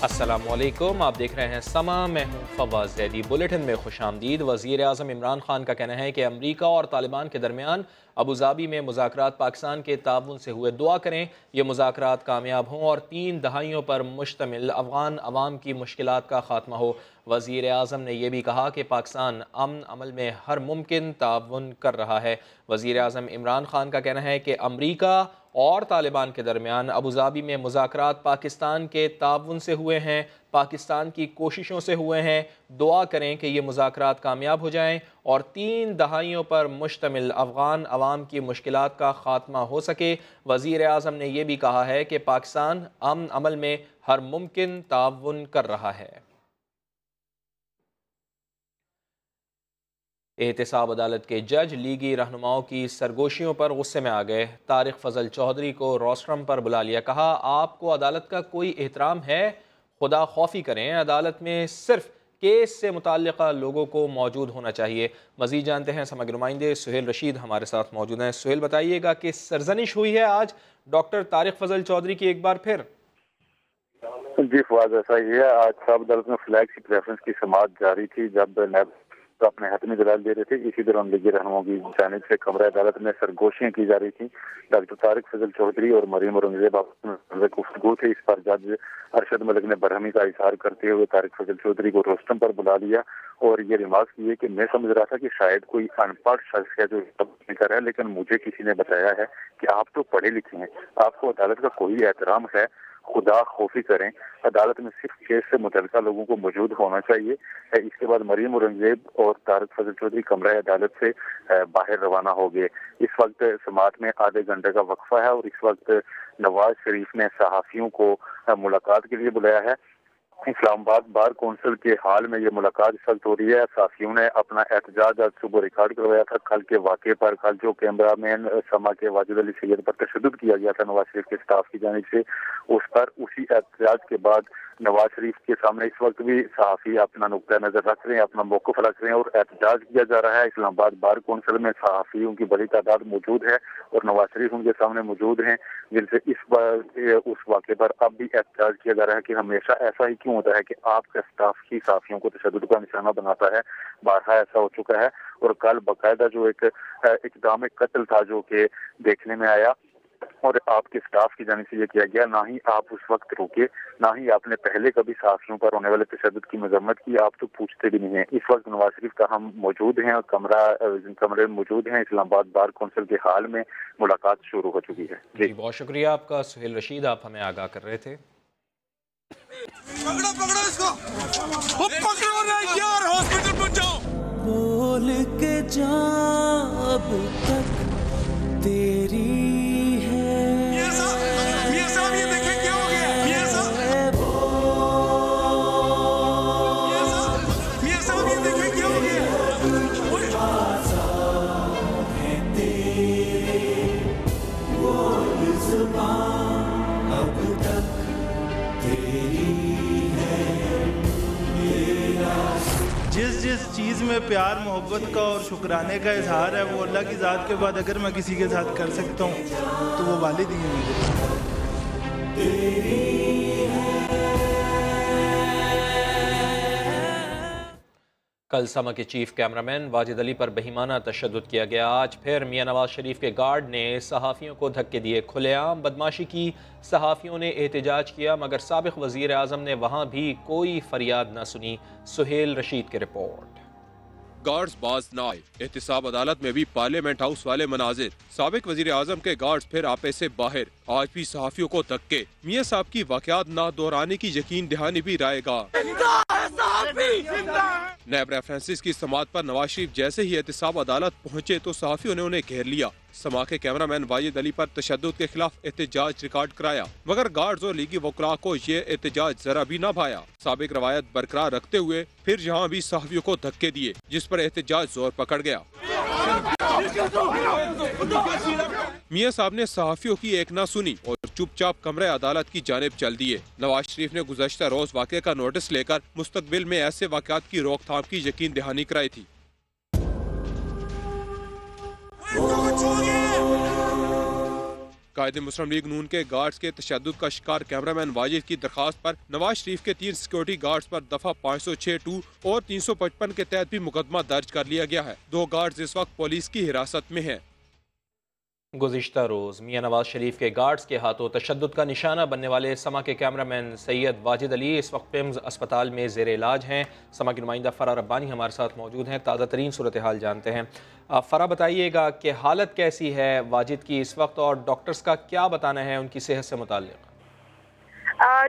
अस्सलामुअलैकुम, आप देख रहे हैं समा। मैं हूं फवाज जैदी। बुलेटिन में खुशामदीद। वज़ीर आज़म इमरान खान का कहना है कि अमरीका और तालिबान के दरमियान अबूज़ाबी में मुज़ाकरात पाकिस्तान के ताउन से हुए। दुआ करें ये मुज़ाकरात कामयाब हों और 3 दहाइयों पर मुश्तमिल अफ़गान अवाम की मुश्किलात का खात्मा हो। वज़ीर आज़म ने यह भी कहा कि पाकिस्तान अमन अमल में हर मुमकिन ताउन कर रहा है। वज़ीर आज़म इमरान खान का कहना है कि अमरीका और तालिबान के दरमियान अबूज़ाबी में मुज़ाकरात पाकिस्तान के ताउन से हुए हैं, पाकिस्तान की कोशिशों से हुए हैं। दुआ करें कि ये मुज़ाकरात कामयाब हो जाएं और 3 दहाइयों पर मुश्तमिल अफ़गान अवाम की मुश्किलात का खात्मा हो सके। वज़ीर आज़म ने यह भी कहा है कि पाकिस्तान अमन अमल में हर मुमकिन ताउन कर रहा है। एहतसाब अदालत के जज लीगी रहनुमाओं की सरगोशियों पर गुस्से में आ गए। तारिक फजल चौधरी को रोस्ट्रम पर बुला लिया। कहा, आपको अदालत का कोई एहतराम है? खुदा खौफी करें। अदालत में सिर्फ केस से मुताल्लिक़ लोगों को मौजूद होना चाहिए। मज़ीद जानते हैं समग्र नुमाइंदे सुहेल रशीद हमारे साथ मौजूद हैं। सुहेल, बताइएगा कि सरजनिश हुई है आज डॉक्टर तारिक फजल चौधरी की एक बार फिर? जी फवाद, ऐसा ही है। आज सब अदालत में फ्लैगशिप रेफरेंस की समाअत जारी थी जब नैब अपने हतमी दलाल दे रहे थे। इसी दौरान लीगी रहनुमाओं की जानिब से कमरा अदालत में सरगोशियां की जा रही थी। डॉक्टर तारिक फजल चौधरी और मरीम औरंगजेब गुफ्तगू थे। इस पर जज अरशद मलिक ने बरहमी का इजहार करते हुए तारिक फजल चौधरी को रोस्टम पर बुला लिया और ये रिमार्क किए कि मैं समझ रहा था कि शायद कोई अनपढ़ शख्स है जो कर रहा है, लेकिन मुझे किसी ने बताया है कि आप तो पढ़े लिखे हैं, आपको अदालत का कोई एहतराम है। खुदा खौफी करें। अदालत में सिर्फ केस से मुतल्लिका लोगों को मौजूद होना चाहिए। इसके बाद मरीम औरंगजेब और तारिक फजल चौधरी कमरा अदालत से बाहर रवाना हो गए। इस वक्त समाअत में आधे घंटे का वक्फा है और इस वक्त नवाज शरीफ ने सहाफियों को मुलाकात के लिए बुलाया है। इस्लामाबाद बार कौंसिल के हाल में ये मुलाकात इस वक्त हो रही है। साफियों ने अपना एहतजाज आज सुबह रिकॉर्ड करवाया था। कल के वाक़े पर, कल जो कैमरा मैन समा के वाजिद अली सैयद पर तशद्दुद किया गया था नवाज शरीफ के स्टाफ की जानिब से, उस पर उसी एहतजाज के बाद नवाज शरीफ के सामने इस वक्त भी सहाफ़ी अपना नुक्ता नजर रख रहे हैं, अपना मौक़िफ़ रख रहे हैं और एहतजाज किया जा रहा है। इस्लामाबाद बार कौंसिल में सहाफ़ियों की बड़ी तादाद मौजूद है और नवाज शरीफ उनके सामने मौजूद हैं, जिनसे इस बार उस वाक़े पर अब भी एहतजाज किया जा रहा है कि हमेशा ऐसा ही क्यों होता है कि आपका स्टाफ ही सहाफ़ियों को तशद्दुद का निशाना बनाता है। बारहा ऐसा हो चुका है और कल बाकायदा जो एक इक़दाम कत्ल था जो कि देखने में आया और आपके स्टाफ की जानिब से ये किया गया। ना ही आप उस वक्त रुके, ना ही आपने पहले कभी सहाफियों पर होने वाले तशद्दुद की मजम्मत की। आप तो पूछते भी नहीं हैं। इस वक्त नवाज शरीफ का हम मौजूद हैं और कमरे में मौजूद हैं। इस्लामाबाद बार कौंसिल के हाल में मुलाकात शुरू हो चुकी है। जी, बहुत शुक्रिया आपका सुहेल रशीद, आप हमें आगाह कर रहे थे। पकड़ो पकड़ो इसको, वो पकड़ो ना यार, हॉस्पिटल पहुंचाओ। बोल के जा अब तक तेरी जिस चीज़ में प्यार मोहब्बत का और शुक्राने का इजहार है वो अल्लाह की ज़ात के बाद अगर मैं किसी के साथ कर सकता हूँ तो वो वालिद ही है मेरे। कल समा के चीफ कैमरामैन वाजिद अली पर बेईमाना तशद्दुद किया गया। आज फिर मियां नवाज शरीफ के गार्ड ने सहाफ़ियों को धक्के दिए। खुलेआम बदमाशी की। सहाफ़ियों ने एहतजाज किया मगर साबिक़ वज़ीर आज़म ने वहाँ भी कोई फरियाद न सुनी। सुहेल रशीद की रिपोर्ट। गार्ड्स बाज न आए। एहतसाब अदालत में भी पार्लियामेंट हाउस वाले मनाजिर। साबिक वजीर आजम के गार्ड्स फिर आपे से बाहर। आज भी सहाफियों को धक्के। मियां साहब की वाकयात ना दोहराने की यकीन दहानी भी रायगा। नैब रेफरेंसेस की समाअत पर नवाज शरीफ जैसे ही एहतसाब अदालत पहुंचे तो सहाफियों ने उन्हें घेर लिया। समा के कैमरामैन वाजिद अली पर तशद्दुद के खिलाफ एहतजाज रिकॉर्ड कराया मगर गार्ड्स और लीगी वकला को ये एहतजाज जरा भी न भाया। साबिक रवायत बरकरार रखते हुए फिर यहाँ भी सहाफियों को धक्के दिए जिस पर एहतजाज जोर पकड़ गया। मियां साहब ने सहाफियों की एक ना सुनी और चुपचाप कमरे अदालत की जानिब चल दिए। नवाज शरीफ ने गुज़श्ता रोज वाक़े का नोटिस लेकर मुस्तकबिल में ऐसे वाक़यात की रोकथाम की यकीन दहानी कराई थी। कायदे मुस्लिम लीग नून के गार्ड्स के तशद्दुद का शिकार कैमरामैन वाजिद की दरखास्त पर नवाज शरीफ के 3 सिक्योरिटी गार्ड्स पर दफा 506(2) और 355 के तहत भी मुकदमा दर्ज कर लिया गया है। 2 गार्ड्स इस वक्त पुलिस की हिरासत में हैं। गुज़िश्ता रोज़ मियां नवाज शरीफ के गार्ड्स के हाथों तशद्दुद का निशाना बनने वाले समा के कैमरामैन सैयद वाजिद अली इस वक्त पिम्स अस्पताल में ज़ेर इलाज हैं। समा की नुमाइंदा फ़रा रब्बानी हमारे साथ मौजूद हैं, ताज़ा तरीन सूरत हाल जानते हैं। फ़रा बताइएगा कि हालत कैसी है वाजिद की इस वक्त और डॉक्टर्स का क्या बताना है उनकी सेहत से मुताल्लिक़?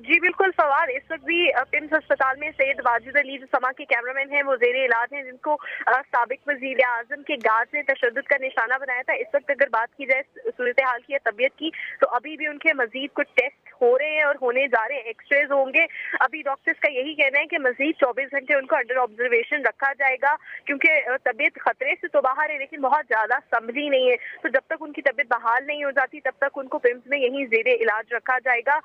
जी बिल्कुल फवाद, इस वक्त भी पिम्स अस्पताल में सैयद वाजिद अली जो समा के कैमरामैन हैं वो ज़ेरे इलाज हैं, जिनको साबिक वज़ीर आज़म के गार्ड ने तशद्दुद का निशाना बनाया था। इस वक्त अगर बात की जाए सूरत हाल की या तबीयत की, तो अभी भी उनके मजीद कुछ टेस्ट हो रहे हैं और होने जा रहे हैं, एक्सरेज होंगे। अभी डॉक्टर्स का यही कहना है कि मजीद 24 घंटे उनको अंडर ऑब्जर्वेशन रखा जाएगा, क्योंकि तबीयत खतरे से तो बाहर है लेकिन बहुत ज्यादा संभली नहीं है। तो जब तक उनकी तबीयत बहाल नहीं हो जाती तब तक उनको पिम्स में यही ज़ेरे इलाज रखा जाएगा।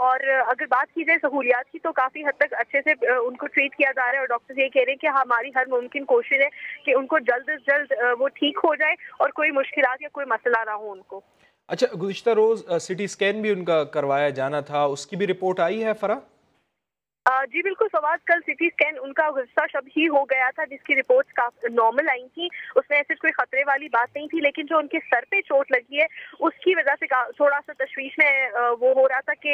और अगर बात की जाए सहूलियात की तो काफी हद तक अच्छे से उनको ट्रीट किया जा रहा है और डॉक्टर्स ये कह रहे हैं कि हमारी हर मुमकिन कोशिश है कि उनको जल्द से जल्द वो ठीक हो जाए और कोई मुश्किलात या कोई मसला ना हो उनको। अच्छा, गुज़िश्ता रोज़ सिटी स्कैन भी उनका करवाया जाना था, उसकी भी रिपोर्ट आई है फ़रा? जी बिल्कुल फवाद, कल सिटी स्कैन उनका हिस्सा शब ही हो गया था जिसकी रिपोर्ट्स काफी नॉर्मल आई थी, उसमें ऐसे कोई खतरे वाली बात नहीं थी। लेकिन जो उनके सर पे चोट लगी है उसकी वजह से थोड़ा सा तशवीश में वो हो रहा था कि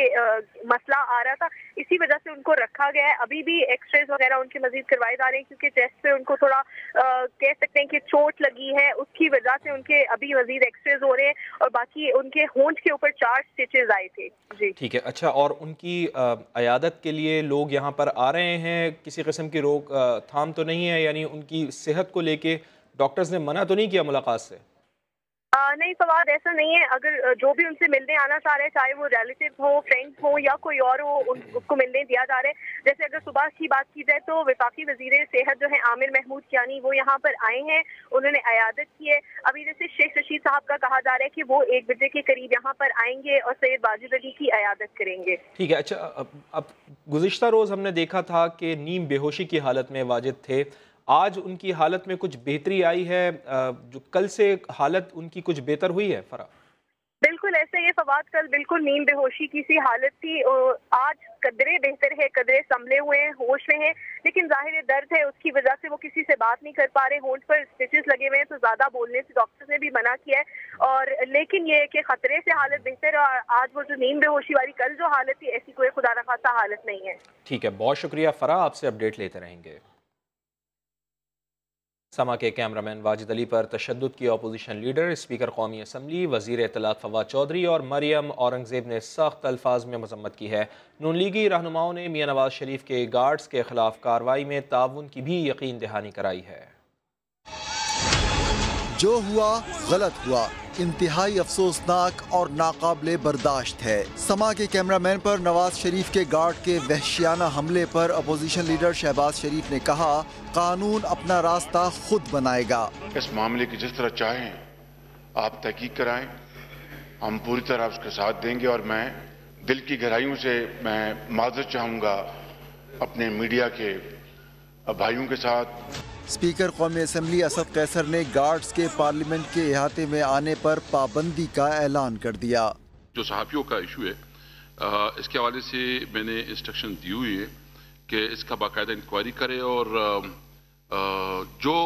मसला आ रहा था, इसी वजह से उनको रखा गया है। अभी भी एक्सरेज वगैरह उनके मजीद करवाए जा रहे हैं क्योंकि चेस्ट पे उनको थोड़ा कह सकते हैं कि चोट लगी है, उसकी वजह से उनके अभी मजीद एक्सरेज हो रहे हैं और बाकी उनके होंठ के ऊपर 4 स्टिचेस आए थे। जी ठीक है। अच्छा, और उनकी अयादत के लिए लोग यहाँ पर आ रहे हैं, किसी किस्म की रोक थाम तो नहीं है, यानी उनकी सेहत को लेके डॉक्टर्स ने मना तो नहीं किया मुलाकात से? नहीं फवाद, ऐसा नहीं है। अगर जो भी उनसे मिलने आना चाह रहे हैं, चाहे वो रिलेटिव हो, फ्रेंड्स हो या कोई और हो, उनको मिलने दिया जा रहा है। जैसे अगर सुबह की बात की जाए तो वफाकी वजीर सेहत जो है आमिर महमूद कियानी, वो यहाँ पर आए हैं, उन्होंने अयादत की है। अभी जैसे शेख रशीद साहब का कहा जा रहा है कि वो 1 बजे के करीब यहाँ पर आएंगे और सैयद वाजिद अली की अयादत करेंगे। ठीक है। अच्छा, अब गुज़िश्ता रोज़ हमने देखा था कि नीम बेहोशी की हालत में वाजिद थे, आज उनकी हालत में कुछ बेहतरी आई है, जो कल से हालत उनकी कुछ बेहतर हुई है फ़रा? बिल्कुल ऐसे ये फवाद, कल बिल्कुल नींद बेहोशी की सी हालत थी, आज कदरे बेहतर है, कदरे संभले हुए हैं, होश में हैं, लेकिन जाहिर दर्द है उसकी वजह से वो किसी से बात नहीं कर पा रहे। होंठ पर स्टिचेस लगे हुए हैं तो ज्यादा बोलने से डॉक्टर ने भी मना किया है। और लेकिन ये कि खतरे से हालत बेहतर है और आज वो जो नींद बेहोशी वाली कल जो हालत थी ऐसी कोई खुदा न खासा हालत नहीं है। ठीक है, बहुत शुक्रिया फ़रा, आपसे अपडेट लेते रहेंगे। समा के कैमरामैन वाजिद अली पर तशद्दुद की अपोजिशन लीडर, स्पीकर कौमी असम्बली, वज़ीर इत्तलात फवाद चौधरी और मरियम औरंगज़ेब ने सख्त अल्फाज में मज़म्मत की है। नून लीगी रहनुमाओं ने मियां नवाज शरीफ के गार्ड्स के खिलाफ कार्रवाई में ताउन की भी यकीन दहानी कराई है। जो हुआ गलत हुआ, इंतहाई अफसोसनाक और नाकाबिले बर्दाश्त है। समा के कैमरामैन पर नवाज शरीफ के गार्ड के वहशियाना हमले पर अपोजिशन लीडर शहबाज शरीफ ने कहा, कानून अपना रास्ता खुद बनाएगा। इस मामले की जिस तरह चाहें आप तहकीक कराएं, हम पूरी तरह उसका साथ देंगे। और मैं दिल की गहराइयों से मैं माजरत चाहूँगा अपने मीडिया के भाइयों के साथ। स्पीकर कौमी असम्बली असद कैसर ने गार्ड्स के पार्लियामेंट के अहाते में आने पर पाबंदी का ऐलान कर दिया। जो सहाफ़ियों का इशू है, इसके हवाले से मैंने इंस्ट्रक्शन दी हुई है कि इसका बाकायदा इंक्वायरी करे और जो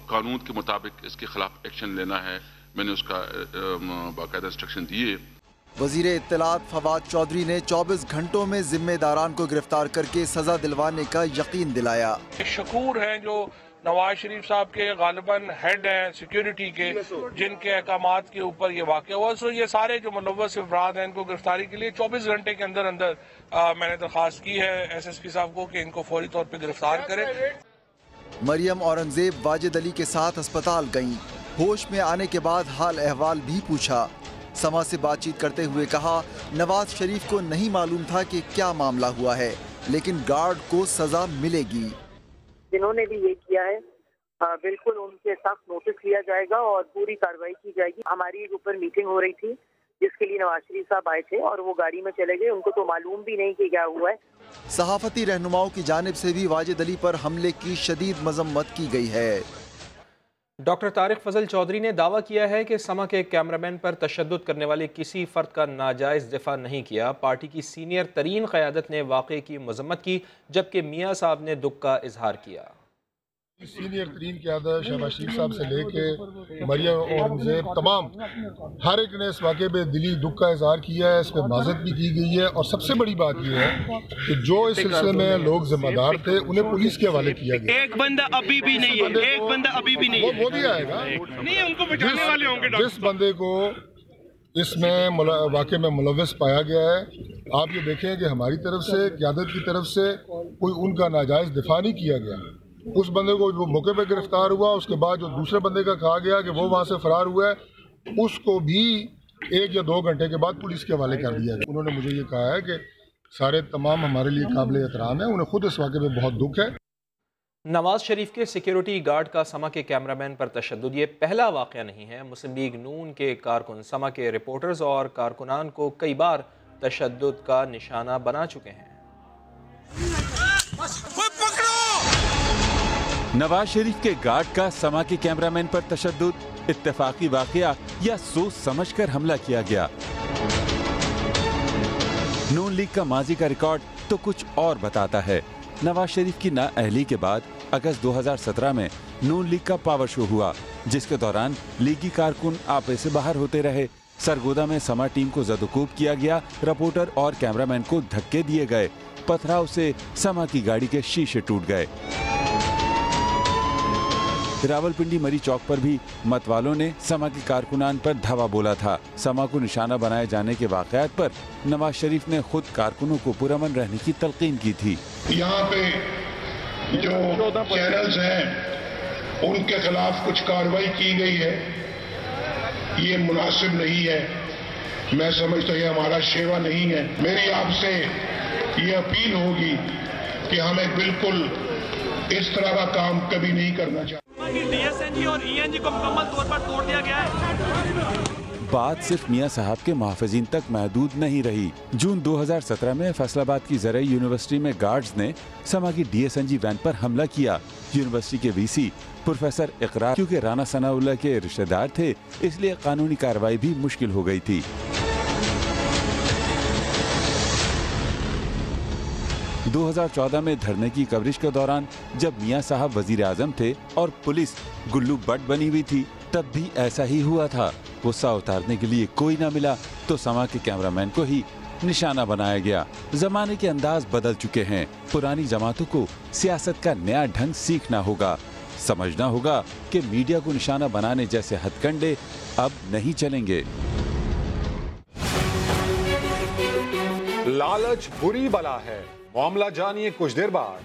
कानून के मुताबिक इसके खिलाफ एक्शन लेना है मैंने उसका बाकायदा इंस्ट्रक्शन दिए। वजीर इत्तलात फवाद चौधरी ने 24 घंटों में जिम्मेदारान को गिरफ्तार करके सजा दिलवाने का यकीन दिलाया। शकूर हैं जो नवाज शरीफ साहब के गालिबन हेड हैं सिक्योरिटी के, जिनके अहकामात के ऊपर ये वाक़या हुआ, सो ये सारे जो मुलव्वस अफराद हैं इनको गिरफ्तारी के लिए 24 घंटे के अंदर अंदर मैंने दरख्वास्त की है SSP साहब को कि इनको फौरी तौर पर गिरफ्तार करें। मरियम औरंगजेब वाजिद अली के साथ अस्पताल गईं। होश में आने के बाद हाल अहवाल भी पूछा। समा से बातचीत करते हुए कहा, नवाज शरीफ को नहीं मालूम था कि क्या मामला हुआ है, लेकिन गार्ड को सजा मिलेगी। जिन्होंने भी ये किया है बिल्कुल उनके सख्त नोटिस लिया जाएगा और पूरी कार्रवाई की जाएगी। हमारी ऊपर मीटिंग हो रही थी जिसके लिए नवाज शरीफ साहब आए थे और वो गाड़ी में चले गए, उनको तो मालूम भी नहीं कि क्या हुआ है। सहाफती रहनुमाओं की जानिब से भी वाजिद अली पर हमले की शदीद मजम्मत की गई है। डॉक्टर तारिक फजल चौधरी ने दावा किया है कि समा के कैमरामैन पर तशद्दुद करने वाले किसी फ़र्द का नाजायज़ दिफा नहीं किया। पार्टी की सीनियर तरीन क़यादत ने वाक़े की मज़म्मत की, जबकि मियाँ साहब ने दुख का इजहार किया। सीनियर तरीन क़यादत शहबाज शरीफ साहब से लेके मरियम औरंगज़ेब तमाम हर एक ने इस वाक़े में दिली दुख का इजहार किया है। इस पर माज़रत भी की गई है और सबसे बड़ी बात यह है कि जो इस सिलसिले में लोग जिम्मेदार थे उन्हें पुलिस के हवाले किया गया। एक बंदा अभी भी नहीं है, एक बंदा अभी भी नहीं है, वो भी आएगा नहीं, उनको बचाने वाले होंगे। जिस बंदे को इसमें वाक़े में मुलव्वस पाया गया है, आप ये देखें कि हमारी तरफ से क़यादत की तरफ से कोई उनका नाजायज़ दिफा नहीं किया गया। उस बंदे को जो मौके पर गिरफ्तार हुआ, उसके बाद जो दूसरे बंदे का कहा गया कि वो वहाँ से फरार हुआ है, उसको भी 1 या 2 घंटे के बाद पुलिस के हवाले कर दिया गया। उन्होंने मुझे ये कहा है कि सारे तमाम हमारे लिए काबिल एहतराम है, उन्हें खुद इस वाक़े में बहुत दुख है। नवाज शरीफ के सिक्योरिटी गार्ड का समा के कैमरामैन पर तशद्दुद ये पहला वाक़या नहीं है। मुस्लिम लीग नून के कारकुन समा के रिपोर्टर्स और कारकुनान को कई बार तशद्दुद का निशाना बना चुके हैं। नवाज शरीफ के गार्ड का समा के कैमरामैन पर तशद्दुद, इत्तेफाकी वाक़या या सोच समझकर हमला किया गया। नून लीग का माजी का रिकॉर्ड तो कुछ और बताता है। नवाज शरीफ की नाअहली के बाद अगस्त 2017 में नून लीग का पावर शो हुआ, जिसके दौरान लीगी कारकुन आपे से बाहर होते रहे। सरगोदा में समा टीम को जदुकूब किया गया, रिपोर्टर और कैमरामैन को धक्के दिए गए, पथराव से समा की गाड़ी के शीशे टूट गए। रावलपिंडी मरी चौक पर भी मतवालों ने समा के कारकुनान पर धावा बोला था। समा को निशाना बनाए जाने के वाक़यात पर नवाज शरीफ ने खुद कारकुनों को पुरअमन रहने की तलकीन की थी। यहाँ पे जो चैनल्स हैं उनके खिलाफ कुछ कार्रवाई की गई है, ये मुनासिब नहीं है। मैं समझता हूँ ये हमारा शेवा नहीं है। मेरी आपसे ये अपील होगी कि हमें बिल्कुल इस तरह का काम कभी नहीं करना चाहिए। डीएसएनजी और ईएनजी को मुकम्मल तौर पर तोड़ दिया गया है। बात सिर्फ मियां साहब के महफिजीन तक महदूद नहीं रही। जून 2017 में फैसलाबाद की ज़राई यूनिवर्सिटी में गार्ड्स ने समा की डीएसएनजी वैन पर हमला किया। यूनिवर्सिटी के वीसी प्रोफेसर इकरार, क्योंकि राना सनाउल्लाह के रिश्तेदार थे, इसलिए कानूनी कार्रवाई भी मुश्किल हो गई थी। 2014 में धरने की कवरेज के दौरान जब मियां साहब वजीर आजम थे और पुलिस गुल्लू बट बनी हुई थी, तब भी ऐसा ही हुआ था। गुस्सा उतारने के लिए कोई ना मिला तो समा के कैमरामैन को ही निशाना बनाया गया। जमाने के अंदाज बदल चुके हैं। पुरानी जमातों को सियासत का नया ढंग सीखना होगा। समझना होगा कि मीडिया को निशाना बनाने जैसे हथकंडे अब नहीं चलेंगे। लालच बुरी बला है, मामला जानिए कुछ देर बाद।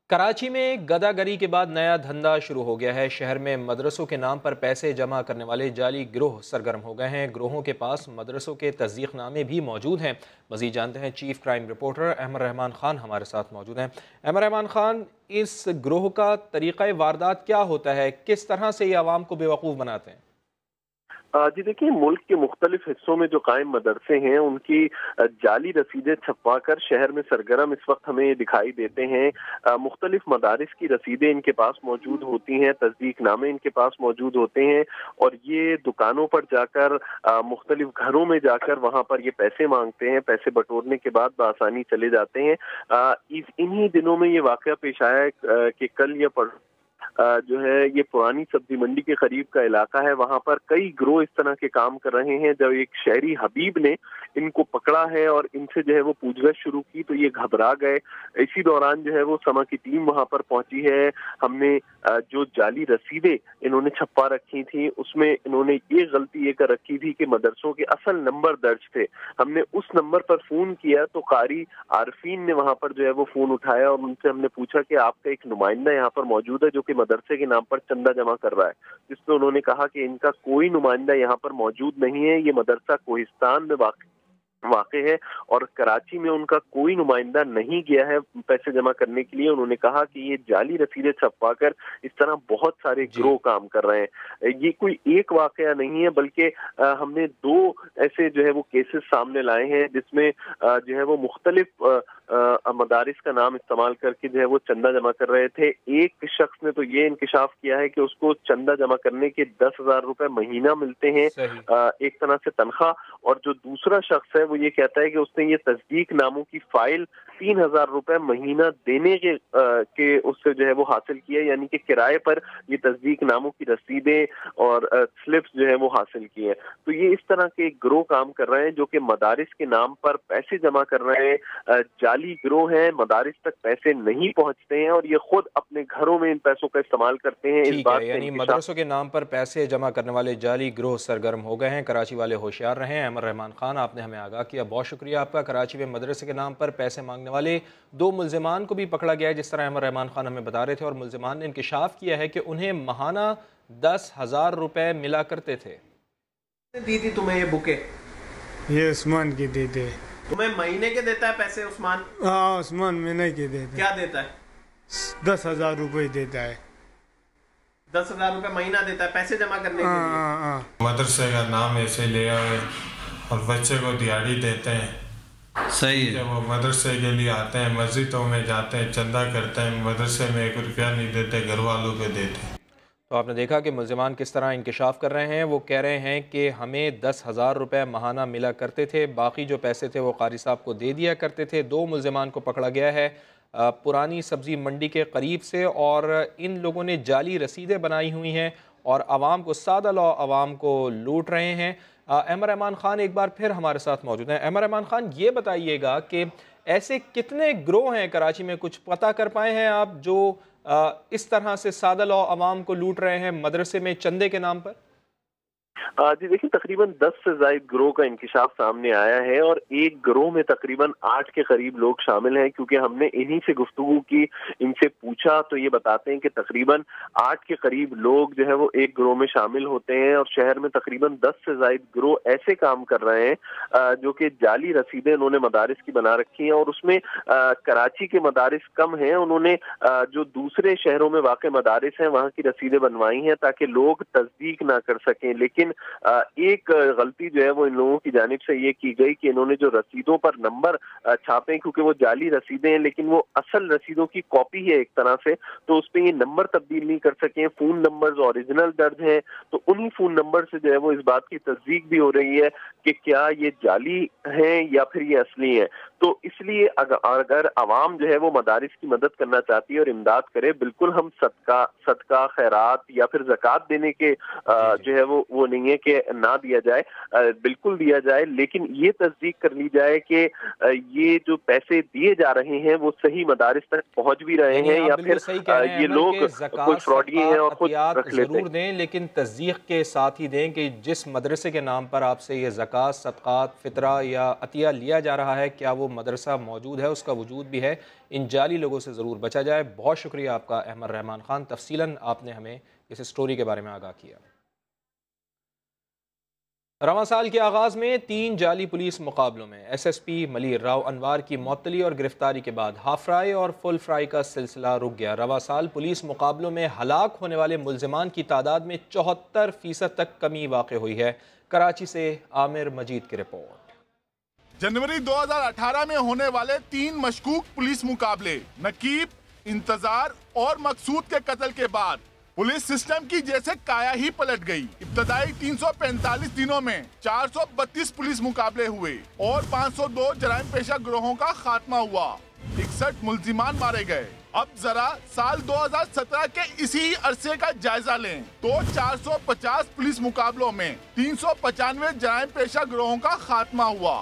कराची में गदागरी के बाद नया धंधा शुरू हो गया है। शहर में मदरसों के नाम पर पैसे जमा करने वाले जाली गिरोह सरगर्म हो गए हैं। गिरोहों के पास मदरसों के तस्दीकनामे भी मौजूद हैं। मज़ीद जानते हैं chief crime reporter Ahmed Rahman Khan हमारे साथ मौजूद हैं। अहमद रहमान खान, इस गिरोह का तरीक़ा वारदात क्या होता है, किस तरह से ये आवाम को बेवकूफ़ बनाते हैं? जी देखिए, मुल्क के मुख्तलिफ हिस्सों में जो कायम मदरसे हैं उनकी जाली रसीदें छपवाकर शहर में सरगर्म इस वक्त हमें दिखाई देते हैं। मुख्तलिफ मदारिस की रसीदें इनके पास मौजूद होती हैं, तस्दीकनामे इनके पास मौजूद होते हैं और ये दुकानों पर जाकर मुख्तलिफ घरों में जाकर वहाँ पर ये पैसे मांगते हैं। पैसे बटोरने के बाद बआसानी चले जाते हैं। इन्हीं दिनों में ये वाक़या पेश आया कि कल या जो है ये पुरानी सब्जी मंडी के करीब का इलाका है। वहां पर कई गिरोह इस तरह के काम कर रहे हैं। जब एक शहरी हबीब ने इनको पकड़ा है और इनसे जो है वो पूछगछ शुरू की तो ये घबरा गए। इसी दौरान जो है वो समा की टीम वहां पर पहुंची है। हमने जो जाली रसीदें इन्होंने छपवा रखी थी उसमें इन्होंने ये गलती ये कर रखी थी कि मदरसों के असल नंबर दर्ज थे। हमने उस नंबर पर फोन किया तो कारी आरफीन ने वहां पर जो है वो फोन उठाया और उनसे हमने पूछा कि आपका एक नुमाइंदा यहाँ पर मौजूद है जो कि मदरसे के नाम पर चंदा जमा कर रहा है, जिसमें उन्होंने कहा कि इनका कोई नुमाइंदा यहाँ पर मौजूद नहीं है। ये मदरसा कोहिस्तान में वाक़े है और कराची में उनका कोई नुमाइंदा नहीं गया है पैसे जमा करने के लिए। उन्होंने कहा कि ये जाली रसीदें छपवाकर इस तरह बहुत सारे गिरोह काम कर रहे हैं। ये कोई एक वाक़या नहीं है बल्कि हमने 2 ऐसे जो है वो केसेस सामने लाए हैं जिसमें जो है वो मुख्तलिफ मदारिस का नाम इस्तेमाल करके जो है वो चंदा जमा कर रहे थे। एक शख्स ने तो ये इंकिशाफ किया है कि उसको चंदा जमा करने के 10,000 रुपए महीना मिलते हैं, एक तरह से तनख्वाह। और जो दूसरा शख्स है वो ये कहता है कि उसने ये तस्दीक नामों की फाइल 3,000 रुपए महीना देने के उससे जो है वो हासिल किया, यानी कि किराए पर ये तस्दीक नामों की रसीदें और स्लिप्स जो है वो हासिल किए हैं। तो ये इस तरह के गिरोह काम कर रहे हैं जो कि मदारिस के नाम पर पैसे जमा कर रहे हैं। जाली गिरोह हैं, मदारिस तक पैसे नहीं पहुंचते हैं और ये खुद अपने घरों में इन पैसों का इस्तेमाल करते हैं। इस बात यानी मदरसों के नाम पर पैसे जमा करने वाले जाली गिरोह सरगर्म हो गए हैं। कराची वाले होशियार रहे हैं। अमर रहमान खान, आपने हमें आगाह किया, बहुत शुक्रिया आपका। कराची में मदरसे के नाम पर पैसे मांगने वाले 2 मुल्जिमान को भी पकड़ा गया है, जिस तरह अमर रहमान खान हमें बता रहे थे। और मुल्जिमान ने इंकिशाफ किया है कि उन्हें माहाना 10,000 रुपए मिला करते थे। दी थी तुम्हें ये बुके? ये उस्मान की दी थी। तुम्हें महीने के देता है पैसे उस्मान? हाँ, उस्मान महीने के देता है। क्या देता है? 10,000 रुपए देता है। 10,000 रुपए महीना देता है पैसे जमा करने के लिए। मदरसे का नाम ऐसे ले आए और बच्चे को दिहाड़ी देते हैं। सही है। जब वो मदरसे के लिए आते हैं, मस्जिदों में जाते हैं, चंदा करते हैं, मदरसे में 1 रुपया नहीं देते, घर वालों को देते हैं। तो आपने देखा कि मुल्जिमान किस तरह इंकिशाफ कर रहे हैं। वो कह रहे हैं कि हमें 10,000 रुपये माहाना मिला करते थे, बाकी जो पैसे थे वो कारी साहब को दे दिया करते थे। 2 मुल्जिमान को पकड़ा गया है पुरानी सब्ज़ी मंडी के करीब से, और इन लोगों ने जाली रसीदें बनाई हुई हैं और आवाम को, सादा लौ आवाम को लूट रहे हैं। अहमद रहमान खान एक बार फिर हमारे साथ मौजूद हैं। अहमद रहमान खान, ये बताइएगा कि ऐसे कितने गिरोह हैं कराची में, कुछ पता कर पाए हैं आप, जो इस तरह से सादा लौ आवाम को लूट रहे हैं मदरसे में चंदे के नाम पर? जी देखिए, तकरीबन 10 से ज़ायद गिरोह का इंकिशाफ सामने आया है और एक गिरोह में तकरीबन 8 के करीब लोग शामिल हैं। क्योंकि हमने इन्हीं से गुफ्तगू की, इनसे पूछा, तो ये बताते हैं कि तकरीबन 8 के करीब लोग जो है वो एक गिरोह में शामिल होते हैं। और शहर में तकरीबन 10 से ज़ायद गिरोह ऐसे काम कर रहे हैं जो कि जाली रसीदें उन्होंने मदारिस की बना रखी हैं। और उसमें कराची के मदारिस कम हैं, उन्होंने जो दूसरे शहरों में वाक़ मदारिस हैं वहाँ की रसीदें बनवाई हैं ताकि लोग तस्दीक ना कर सकें। लेकिन एक गलती जो है वो इन लोगों की जानिब से ये की गई कि इन्होंने जो रसीदों पर नंबर छापे, क्योंकि वो जाली रसीदें हैं लेकिन वो असल रसीदों की कॉपी है एक तरह से, तो उस पर ये नंबर तब्दील नहीं कर सके। फ़ोन नंबर्स ओरिजिनल दर्ज हैं, तो उन्हीं फ़ोन नंबर से जो है वो इस बात की तस्दीक भी हो रही है कि क्या ये जाली हैं या फिर ये असली हैं। तो इसलिए अगर आवाम जो है वो मदारिस की मदद करना चाहती है और इमदाद करे, बिल्कुल हम सदका खैरात या फिर ज़कात देने के जो है वो नहीं है कि ना दिया जाए, बिल्कुल दिया जाए, लेकिन ये तस्दीक कर ली जाए कि ये जो पैसे दिए जा रहे हैं वो सही मदारिस तक पहुंच भी रहे हैं या फिर ये लोग कोई फ्रॉडी हैं और खुद रख लेते हैं। दें, लेकिन तस्दीक के साथ ही दें कि जिस मदरसे के नाम पर आपसे ये ज़कात, सदक़ात, फ़ितरा या अतिया लिया जा रहा है, क्या वो मदरसा मौजूद है, उसका वजूद भी है। इन जाली लोगों से ज़रूर बचा जाए। बहुत शुक्रिया आपका अहमद रहमान खान, तफसीलन आपने हमें इस स्टोरी के बारे में आगाह किया। रवां साल के आगाज़ में 3 जाली पुलिस मुकाबलों में SSP मलिर राव अनवार की मअतली और गिरफ्तारी के बाद हाफ फ्राई और फुल फ्राई का सिलसिला रुक गया। रवां साल पुलिस मुकाबलों में हलाक होने वाले मुल्जिमान की तादाद में 74% तक कमी वाक़ हुई है। कराची से आमिर मजीद की रिपोर्ट। जनवरी 2018 में होने वाले 3 मशकूक पुलिस मुकाबले, नकीब, इंतजार और मकसूद के कत्ल के बाद पुलिस सिस्टम की जैसे काया ही पलट गई। इब्तदाई 345 दिनों में 432 पुलिस मुकाबले हुए और 502 जराइम पेशा गिरोहों का खात्मा हुआ। 61 मुल्जिमान मारे गए। अब जरा साल 2017 के इसी अरसे का जायजा लें तो 450 पुलिस मुकाबलों में 395 जराइम पेशा गिरोहों का खात्मा हुआ।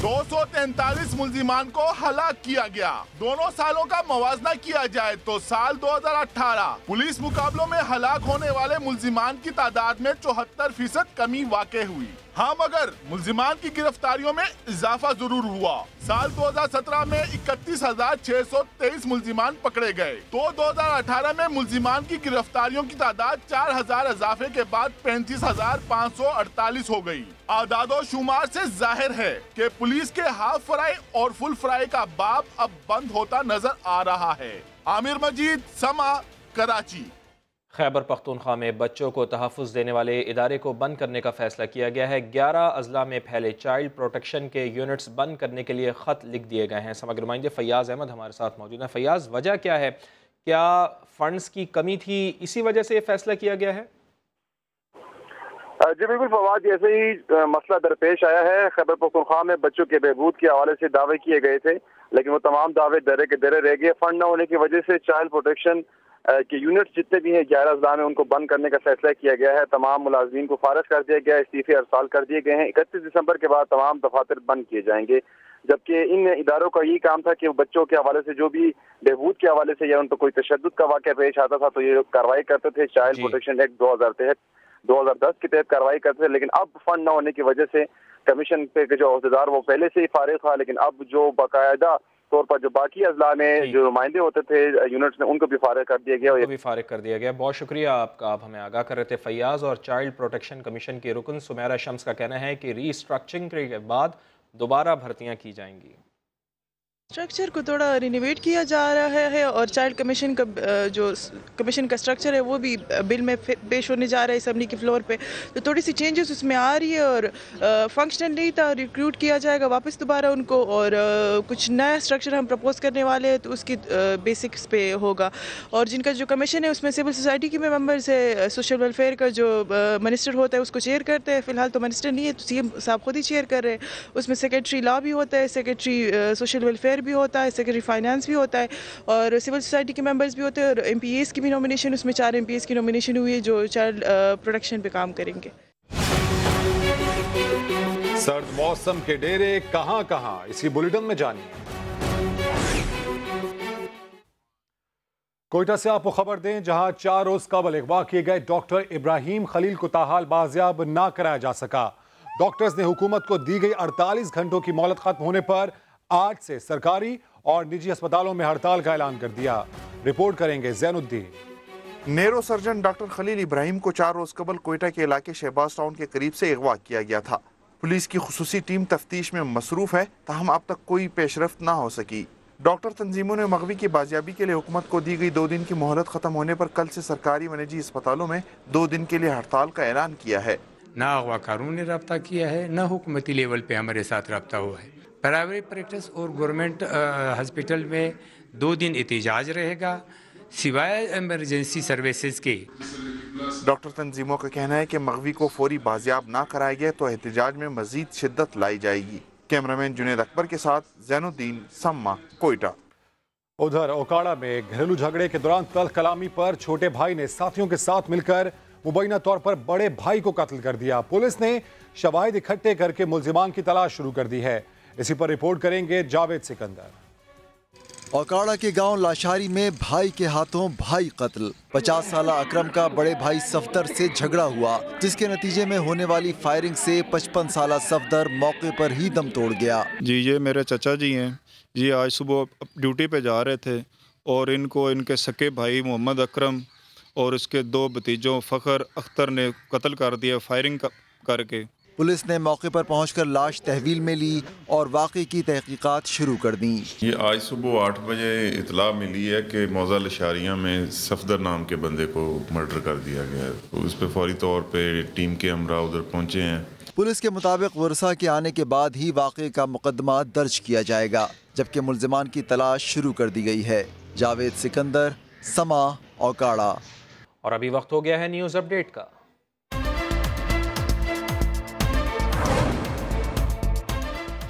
243 मुल्जिमान को हलाक किया गया। दोनों सालों का मवाजना किया जाए तो साल 2018 पुलिस मुकाबलों में हलाक होने वाले मुल्जिमान की तादाद में 74% कमी वाक़ई हुई। हाँ, मगर मुल्जिमान की गिरफ्तारियों में इजाफा जरूर हुआ। साल 2017 में 31,623 मुल्जिमान पकड़े गए तो 2018 में मुल्जिमान की गिरफ्तारियों की तादाद 4,000 इजाफे के बाद 35,548 हो गई। आदादो शुमार से जाहिर है कि पुलिस के हाफ फ्राई और फुल फ्राई का बाब अब बंद होता नजर आ रहा है। आमिर मजीद, समा, कराची। खैबर पख्तूनख्वा में बच्चों को तहफ़्फ़ुज़ देने वाले इदारे को बंद करने का फैसला किया गया है। 11 अजला में फैले चाइल्ड प्रोटेक्शन के यूनिट्स बंद करने के लिए ख़त लिख दिए गए हैं। समग्र नुमाइंदे फैयाज़ अहमद हमारे साथ मौजूद हैं। फैयाज़, वजह क्या है? क्या फ़ंड्स की कमी थी, इसी वजह से ये फैसला किया गया है? जी बिल्कुल फवाद, जैसे ही मसला दरपेश आया है, खैबर पख्तूनख्वा में बच्चों के बहबूद के हवाले से दावे किए गए थे, लेकिन वो तमाम दावे दरे के दरे रह गए। फंड न होने की वजह से चाइल्ड प्रोटेक्शन के यूनिट जितने भी हैं 11 अजला में उनको बंद करने का फैसला किया गया है। तमाम मुलाजमीन को फारग कर दिया गया है, इस्तीफे अरसाल कर दिए गए हैं। 31 दिसंबर के बाद तमाम दफातर बंद किए जाएंगे, जबकि इन इदारों का यही काम था कि बच्चों के हवाले से जो भी बहबूद के हवाले से या उन पर कोई तशद्दुद का वाक़या पेश आता था तो ये कार्रवाई करते थे। चाइल्ड प्रोटेक्शन एक्ट 2010 के तहत कार्रवाई करते थे, लेकिन अब फंड न होने की वजह से कमीशन पे के जो अहदेदार वो पहले से ही फारिग था, लेकिन अब जो बाकायदा तौर पर जो बाकी अजला में जो नुमाइंदे होते थे यूनिट्स में, उनको भी फारिग कर दिया गया। उनको भी फारिग कर दिया गया। बहुत शुक्रिया आपका, आप हमें आगाह कर रहे थे फैयाज़। और चाइल्ड प्रोटेक्शन कमीशन के रुकन सुमेरा शम्स का कहना है कि रीस्ट्रक्चरिंग के बाद दोबारा भर्तियाँ की जाएंगी। स्ट्रक्चर को थोड़ा रिनोवेट किया जा रहा है और चाइल्ड कमीशन का जो कमीशन का स्ट्रक्चर है वो भी बिल में पेश होने जा रहा है असेंबली के फ्लोर पे, तो थोड़ी सी चेंजेस उसमें आ रही है। और फंक्शनल नहीं था, रिक्रूट किया जाएगा वापस दोबारा उनको, और कुछ नया स्ट्रक्चर हम प्रपोज करने वाले हैं तो उसकी बेसिक्स पे होगा। और जिनका जो कमीशन है उसमें सिविल सोसाइटी के मेम्बर्स है, सोशल वेलफेयर का जो मिनिस्टर होता है उसको चेयर करते हैं। फिलहाल तो मिनिस्टर नहीं है, तो सीएम साहब खुद ही चेयर कर रहे हैं। उसमें सेक्रेटरी लॉ भी होता है, सेक्रेटरी सोशल वेलफेयर भी होता है, सेक्रेटरी फाइनेंस भी होता है, और सिविल सोसाइटी के मेंबर्स भी होते हैं। और एमपीएस की भी नॉमिनेशन, उसमें 4 एमपीएस की नॉमिनेशन हुई है जो चाइल्ड प्रोटेक्शन पे काम करेंगे। सर्द मौसम के डेरे कहां कहां, इसी बुलेटिन में जानिए। कोयटा से आपको खबर दें, जहां 4 रोज कबल अगवा किए गए डॉक्टर इब्राहिम खलील को ताहाल बाजियाब ना कराया जा सका। डॉक्टर्स ने हुकूमत को दी गई 48 घंटों की मोहलत खत्म होने पर आज से सरकारी और निजी अस्पतालों में हड़ताल का ऐलान कर दिया। रिपोर्ट करेंगे Zainuddin. Neuro surgeon doctor Khalil Ibrahim को 4 रोज कबल कोयटा के इलाके शहबाज टाउन के करीब से अगवा किया गया था। पुलिस की खुसूसी टीम तफ्तीश में मसरूफ है, ताहम अब तक कोई पेशरफ्त ना हो सकी। डॉक्टर तंजीमों ने मगवी की बाजियाबी के लिए हुकूमत को दी गई 2 दिन की मोहलत खत्म होने पर कल से सरकारी व निजी अस्पतालों में 2 दिन के लिए हड़ताल का ऐलान किया है। ना अगवाकारों ने रब्ता किया है, न हुकूमती लेवल पे हमारे साथ रब्ता हुआ है। प्राइवेट प्रैक्टिस और गवर्नमेंट हॉस्पिटल में 2 दिन एहतिजाज रहेगा, सिवाय इमरजेंसी सर्विसेज के। डॉक्टर तंजीमों का कहना है कि मगवी को फौरी बाजियाब ना कराया गया तो एहतिजाज में मजीद शिद्दत लाई जाएगी। कैमरामैन जुनेद अकबर के साथ जैनुद्दीन, सम्मा, कोयटा। उधर ओकाड़ा में घरेलू झगड़े के दौरान तल्ख कलामी पर छोटे भाई ने साथियों के साथ मिलकर मुबैना तौर पर बड़े भाई को कत्ल कर दिया। पुलिस ने शवाहिद इकट्ठे करके मुल्जिमान की तलाश शुरू कर दी है। इसी पर रिपोर्ट करेंगे जावेद सिकंदर। ओकाड़ा के गांव लाशारी में भाई के हाथों भाई कत्ल। 50 साल अकरम का बड़े भाई सफदर से झगड़ा हुआ, जिसके नतीजे में होने वाली फायरिंग से 55 साल सफदर मौके पर ही दम तोड़ गया। जी ये मेरे चचा जी हैं जी। आज सुबह ड्यूटी पे जा रहे थे और इनको इनके सके भाई मोहम्मद अकरम और इसके 2 भतीजों फ़खर अख्तर ने कत्ल कर दिया फायरिंग करके। पुलिस ने मौके पर पहुंचकर लाश तहवील में ली और वाक़े की तहकीकात शुरू कर दी। ये आज सुबह 8 बजे इतला मिली है कि मौजा लशारिया में सफदर नाम के बंदे को मर्डर कर दिया गया है। तो उस पर फौरी तौर पे टीम के हमरा उधर पहुंचे हैं। पुलिस के मुताबिक वर्षा के आने के बाद ही वाक़े का मुकदमा दर्ज किया जाएगा, जबकि मुल्जिमान की तलाश शुरू कर दी गई है। जावेद सिकंदर, समा, ओकाड़ा। और अभी वक्त हो गया है न्यूज़ अपडेट का।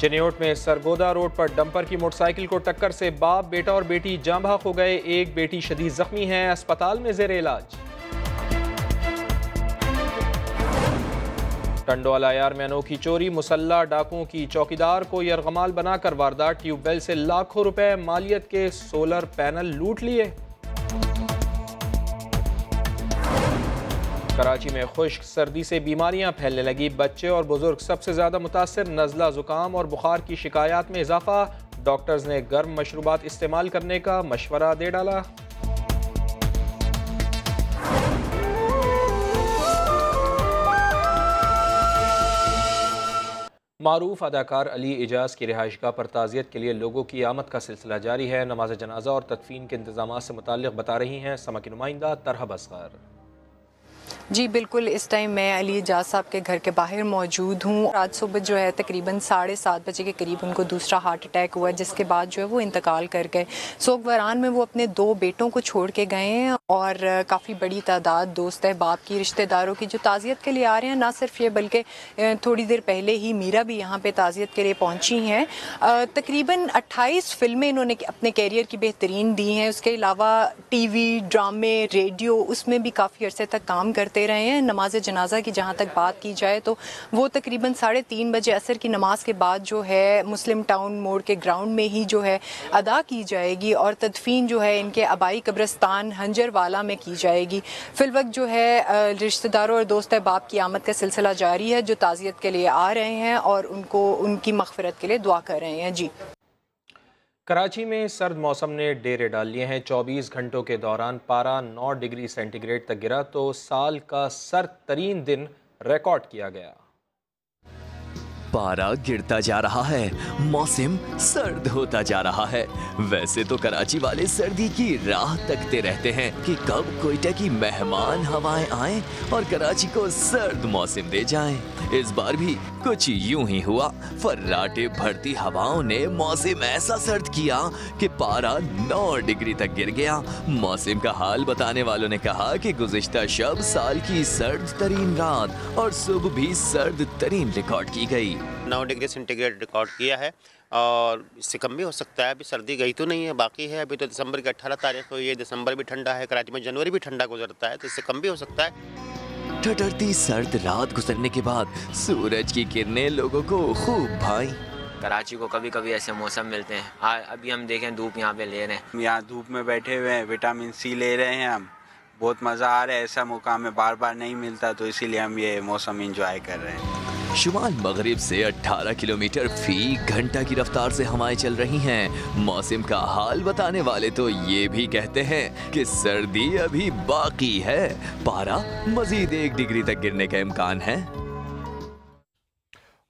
चिन्योट में सरगोदा रोड पर डंपर की मोटरसाइकिल को टक्कर से बाप, बेटा और बेटी जाँ बहक हो गए। एक बेटी शदीद जख्मी है, अस्पताल में जेर इलाज। टंडोला यार में अनोखी चोरी, मुसल्ला डाकुओं की चौकीदार को यरगमाल बनाकर वारदात। ट्यूबवेल से लाखों रुपए मालियत के सोलर पैनल लूट लिए। कराची में खुश्क सर्दी से बीमारियां फैलने लगी। बच्चे और बुजुर्ग सबसे ज्यादा मुतासर। नज़ला, जुकाम और बुखार की शिकायत में इजाफा। डॉक्टर्स ने गर्म मशरूबात इस्तेमाल करने का मशवरा दे डाला। मारूफ अदाकार अली एजाज की रिहाइशगाह पर ताज़ियत के लिए लोगों की आमद का सिलसिला जारी है। नमाज जनाजा और तदफीन के इंतजाम से मुताल्लिक़ बता रही हैं समा की नुमाइंदा तरहब असगर। जी बिल्कुल, इस टाइम मैं अली एजाज साहब के घर के बाहर मौजूद हूँ। आज सुबह जो है तकरीबन 7:30 बजे के करीब उनको दूसरा हार्ट अटैक हुआ, जिसके बाद जो है वो इंतकाल कर गए। सोगवारान में वो अपने 2 बेटों को छोड़ के गए हैं और काफ़ी बड़ी तादाद दोस्त अहबाब की, रिश्तेदारों की जो ताज़ियत के लिए आ रहे हैं। ना सिर्फ ये बल्कि थोड़ी देर पहले ही मीरा भी यहाँ पे ताज़ियत के लिए पहुँची हैं। तकरीबन 28 फिल्में इन्होंने अपने कैरियर की बेहतरीन दी हैं। उसके अलावा टीवी, ड्रामे, रेडियो, उसमें भी काफ़ी अरसे तक काम करते रहे हैं। नमाज जनाजा की जहाँ तक बात की जाए तो वो तकरीबन 3:30 बजे असर की नमाज के बाद जो है मुस्लिम टाउन मोड़ के ग्राउंड में ही जो है अदा की जाएगी और तदफीन जो है इनके आबाई कब्रिस्तान हंजरवाला में की जाएगी। फिलवक्त जो है रिश्तेदारों और दोस्त अहबाब की आमद का सिलसिला जारी है, जो ताज़ियत के लिए आ रहे हैं और उनको उनकी मग़फ़िरत के लिए दुआ कर रहे हैं। जी, कराची में सर्द मौसम ने डेरे डाल लिए हैं। 24 घंटों के दौरान पारा 9 डिग्री सेंटीग्रेड तक गिरा तो साल का सर्द तरीन दिन रिकॉर्ड किया गया। पारा गिरता जा रहा है, मौसम सर्द होता जा रहा है। वैसे तो कराची वाले सर्दी की राह तकते रहते हैं कि कब कोयटा की मेहमान हवाएं आएं और कराची को सर्द मौसम दे जाएं। इस बार भी कुछ यूं ही हुआ। फर्राटे भरती हवाओं ने मौसम ऐसा सर्द किया कि पारा 9 डिग्री तक गिर गया। मौसम का हाल बताने वालों ने कहा कि गुज़िश्ता शब साल की सर्द तरीन रात और सुबह भी सर्द तरीन रिकॉर्ड की गई। 9 डिग्री सेंटीग्रेड रिकॉर्ड किया है और इससे कम भी हो सकता है। अभी सर्दी गई तो नहीं है, बाकी है। अभी तो दिसंबर की 18 तारीख को, ये दिसंबर भी ठंडा है, कराची में जनवरी भी ठंडा गुजरता है, तो इससे कम भी हो सकता है। ठठरती सर्द रात गुजरने के बाद सूरज की किरणें लोगों को खूब भाई। कराची को कभी कभी ऐसे मौसम मिलते हैं। अभी हम देखें धूप यहाँ पे ले रहे हैं, यहाँ धूप में बैठे हुए हैं, विटामिन सी ले रहे हैं हम। बहुत मज़ा आ रहा है। ऐसा मौका हमें बार बार नहीं मिलता, तो इसीलिए हम ये मौसम एंजॉय कर रहे हैं। शुमाल मगरिब से 18 किलोमीटर फी घंटा की रफ्तार से हवाएं चल रही हैं। मौसम का हाल बताने वाले तो ये भी कहते हैं कि सर्दी अभी बाकी है। पारा मजीद 1 डिग्री तक गिरने का इम्कान है।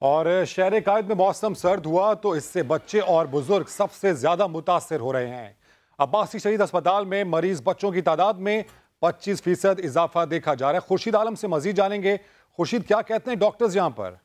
और शहर कायद में मौसम सर्द हुआ तो इससे बच्चे और बुजुर्ग सबसे ज्यादा मुतासिर हो रहे हैं। अब्बासी शहीद अस्पताल में मरीज बच्चों की तादाद में 25% इजाफा देखा जा रहा है। खुर्शीद आलम से मजीद जानेंगे। खुर्शीद, क्या कहते हैं डॉक्टर्स यहाँ पर?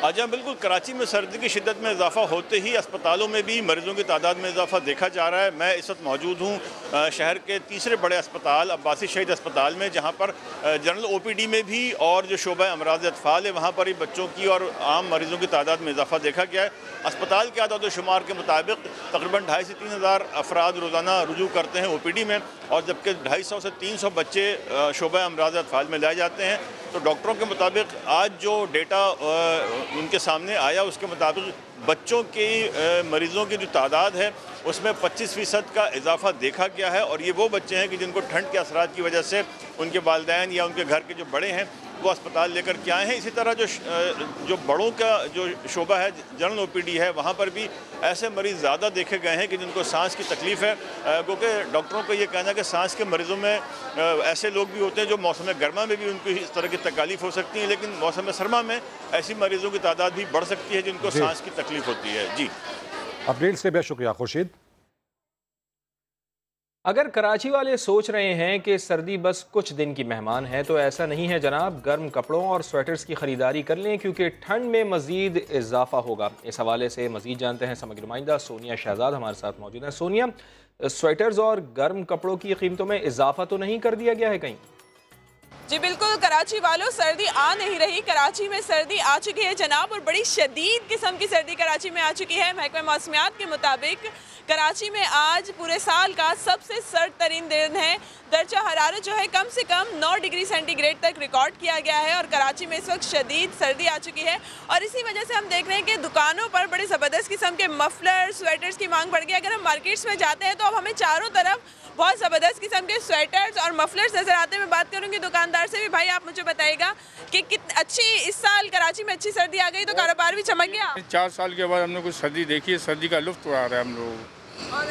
आज बिल्कुल कराची में सर्दी की शिद्दत में इजाफा होते ही अस्पतालों में भी मरीजों की तादाद में इजाफा देखा जा रहा है। मैं इस वक्त मौजूद हूँ शहर के तीसरे बड़े अस्पताल अब्बासी शहीद अस्पताल में, जहाँ पर जनरल OPD में भी और जो शोबा अमराज अतफाल है वहाँ पर ही बच्चों की और आम मरीजों की तादाद में इजाफा देखा गया है। अस्पताल के आदाद शुमार के मुताबिक तकरीबन 2,500 से 3,000 अफराद रोज़ाना रुजू करते हैं OPD में, और जबकि 250 से 300 बच्चे शोबा अमराज अतफाल में लाए जाते हैं। तो डॉक्टरों के मुताबिक आज जो डेटा उनके सामने आया उसके मुताबिक बच्चों की मरीज़ों की जो तादाद है उसमें 25% का इजाफा देखा गया है। और ये वो बच्चे हैं कि जिनको ठंड के असरात की वजह से उनके वालिदैन या उनके घर के जो बड़े हैं वो अस्पताल लेकर के आए हैं। इसी तरह जो बड़ों का जो शोबा है जनरल OPD है वहाँ पर भी ऐसे मरीज़ ज़्यादा देखे गए हैं कि जिनको सांस की तकलीफ़ है, क्योंकि डॉक्टरों का ये कहना है कि सांस के मरीज़ों में ऐसे लोग भी होते हैं जो मौसम गर्मा में भी उनको इस तरह की तकलीफ़ हो सकती है, लेकिन मौसम सरमा में ऐसी मरीज़ों की तादाद भी बढ़ सकती है जिनको सांस की तकलीफ़ होती है। जी, अपडेट्स के लिए शुक्रिया खुर्शीद। अगर कराची वाले सोच रहे हैं कि सर्दी बस कुछ दिन की मेहमान है तो ऐसा नहीं है जनाब। गर्म कपड़ों और स्वेटर्स की खरीदारी कर लें क्योंकि ठंड में मजीद इजाफा होगा। इस हवाले से मजीद जानते हैं समग्र नुमाइंदा सोनिया शहजाद हमारे साथ मौजूद हैं। सोनिया, स्वेटर्स और गर्म कपड़ों की कीमतों में इजाफा तो नहीं कर दिया गया है कहीं? जी बिल्कुल, कराची वालों सर्दी आ नहीं रही। कराची में सर्दी आ चुकी है जनाब, और बड़ी शदीद किस्म की सर्दी कराची में आ चुकी है। महकमा मौसमियात के मुताबिक कराची में आज पूरे साल का सबसे सर्द तरीन दिन है। दर्जा हरारत जो है कम से कम 9 डिग्री सेंटीग्रेड तक रिकॉर्ड किया गया है और कराची में इस वक्त शदीद सर्दी आ चुकी है। और इसी वजह से हम देख रहे हैं कि दुकानों पर बड़े ज़बरदस्त किस्म के मफलर स्वेटर्स की मांग बढ़ गई। अगर हम मार्केट्स में जाते हैं तो अब हमें चारों तरफ बहुत ज़बरदस्त किस्म के स्वेटर्स और मफलर्स नज़र आते हैं। मैं बात करूँगी दुकानदार से भी। भाई, आप मुझे बताइएगा कि कितनी अच्छी इस साल कराची में अच्छी सर्दी आ गई तो कारोबार भी चमक गया? 4 साल के बाद हमने कुछ सर्दी देखी है, सर्दी का लुत्फ उड़ा रहे हैं हम लोग। और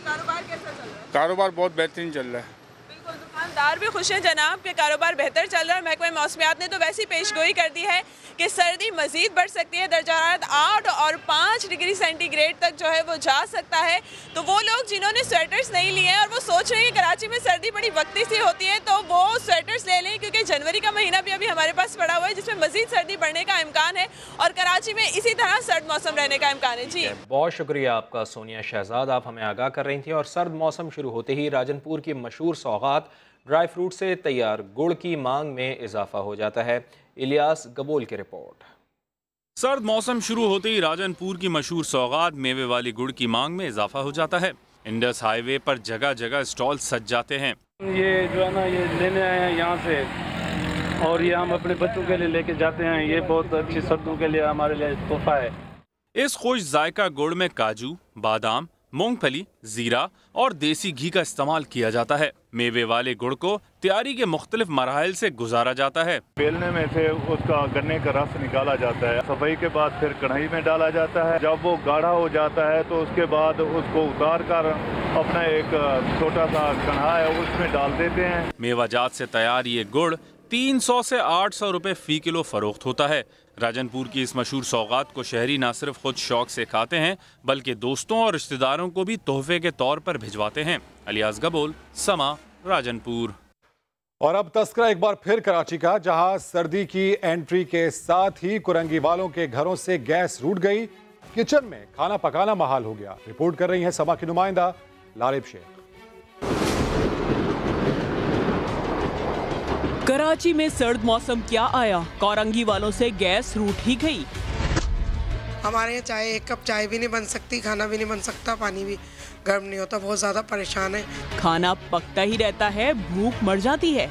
कारोबार कैसा चल रहा है? कारोबार बहुत बेहतरीन चल रहा है। बिल्कुल, दुकान दुकानदार भी खुश हैं जनाब के कारोबार बेहतर चल रहा है। महकमा मौसमियात ने तो वैसी पेशगोई कर दी है कि सर्दी मजीद बढ़ सकती है, दर्जा हरारत 8 और 5 डिग्री सेंटीग्रेड तक जो है वो जा सकता है। तो वो लोग जिन्होंने स्वेटर्स नहीं लिए हैं और वो सोच रहे हैं कि कराची में सर्दी बड़ी वक्ती सी होती है, तो वो स्वेटर्स ले लें, क्योंकि जनवरी का महीना भी अभी हमारे पास पड़ा हुआ है जिसमें मजीद सर्दी बढ़ने का इम्कान है और कराची में इसी तरह सर्द मौसम रहने का इम्कान है। जी बहुत शुक्रिया आपका सोनिया शहजाद, आप हमें आगाह कर रही थी। और सर्द मौसम शुरू होते ही राजनपुर की मशहूर सौगात ड्राई फ्रूट से तैयार गुड़ की मांग में इजाफा हो जाता है। इलियास गबोल की रिपोर्ट। सर्द मौसम शुरू होते ही राजनपुर की मशहूर सौगात मेवे वाली गुड़ की मांग में इजाफा हो जाता है। इंडस हाईवे पर जगह जगह स्टॉल सज जाते हैं। ये जो है ना, ये लेने आए हैं यहाँ से, और ये हम अपने बच्चों के लिए लेके जाते हैं। ये बहुत अच्छी सर्दियों के लिए हमारे लिए तोहफा है। इस खुश जायका गुड़ में काजू, बादाम, मूंगफली, जीरा और देसी घी का इस्तेमाल किया जाता है। मेवे वाले गुड़ को तैयारी के मुख्तलिफ मराहल से गुजारा जाता है। बेलने में से उसका गन्ने का रस निकाला जाता है, सफाई के बाद फिर कढ़ाई में डाला जाता है। जब वो गाढ़ा हो जाता है तो उसके बाद उसको उतार कर अपना एक छोटा सा कढ़ा है उसमें डाल देते हैं। मेवाजात से तैयार ये गुड़ 300 से 800 रुपए फी किलो फरोख्त होता है। राजनपुर की इस मशहूर सौगात को शहरी न सिर्फ खुद शौक से खाते हैं बल्कि दोस्तों और रिश्तेदारों को भी तोहफे के तौर पर भिजवाते हैं। इलियास गबोल, समा, राजनपुर। और अब तस्करा एक बार फिर कराची का, जहां सर्दी की एंट्री के साथ ही कुरंगी वालों के घरों से गैस रूट गई, किचन में खाना पकाना महाल हो गया। रिपोर्ट कर रही हैं समा की नुमाइंदा लारिब शेख। कराची में सर्द मौसम क्या आया, कोरंगी वालों से गैस रूठ ही गई। हमारे यहाँ चाय, एक कप चाय भी नहीं बन सकती, खाना भी नहीं बन सकता, पानी भी गर्म नहीं होता, बहुत ज़्यादा परेशान है। खाना पकता ही रहता है, भूख मर जाती है।